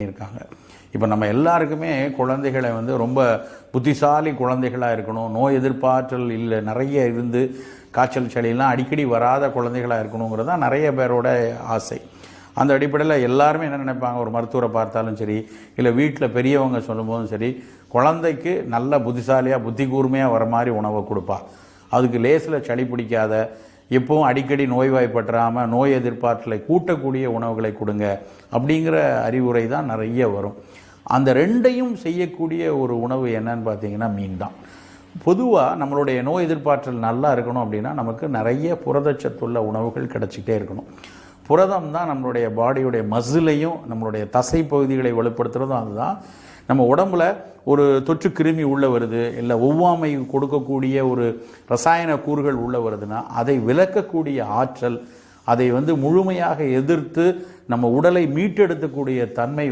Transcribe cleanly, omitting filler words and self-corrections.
இருக்காங்க. இப்போ நம்ம எல்லாருக்குமே குழந்தைகளை வந்து ரொம்ப புத்திசாலி குழந்தைகளாக இருக்கணும், நோய் எதிர்ப்பாற்றல் இல்லை நிறைய இருந்து காய்ச்சல் சளியெல்லாம் அடிக்கடி வராத குழந்தைகளாக இருக்கணுங்கிறது தான் நிறைய பேரோட ஆசை. அந்த அடிப்படையில் எல்லாருமே என்ன நினைப்பாங்க, ஒரு மருத்துவரை பார்த்தாலும் சரி, இல்லை வீட்டில் பெரியவங்க சொல்லும்போதும் சரி, குழந்தைக்கு நல்ல புத்திசாலியாக புத்தி கூர்மையாக வர மாதிரி உணவை கொடுப்பா, அதுக்கு லேசில் சளி பிடிக்காத, எப்பவும் அடிக்கடி நோய்வாய்ப்பற்றாமல் நோய் எதிர்ப்பாற்றலை கூட்டக்கூடிய உணவுகளை கொடுங்க அப்படிங்கிற அறிவுரை தான் நிறைய வரும். அந்த ரெண்டையும் செய்யக்கூடிய ஒரு உணவு என்னன்னு பார்த்தீங்கன்னா மீன் தான். பொதுவாக நம்மளுடைய நோய் எதிர்ப்பாற்றல் நல்லா இருக்கணும் அப்படின்னா நமக்கு நிறைய புரதச்சத்துள்ள உணவுகள் கிடச்சிக்கிட்டே இருக்கணும். புரதம் தான் நம்மளுடைய பாடியுடைய மசிலையும் நம்மளுடைய தசை பகுதிகளை வலுப்படுத்துகிறதும் அதுதான். நம்ம உடம்புல ஒரு தொற்று கிருமி உள்ளே வருது, இல்லை ஒவ்வாமை கொடுக்கக்கூடிய ஒரு ரசாயன கூறுகள் உள்ளே வருதுன்னா அதை விலக்கக்கூடிய ஆற்றல், அதை முழுமையாக எதிர்த்து நம்ம உடலை மீட்டெடுக்கக்கூடிய தன்மை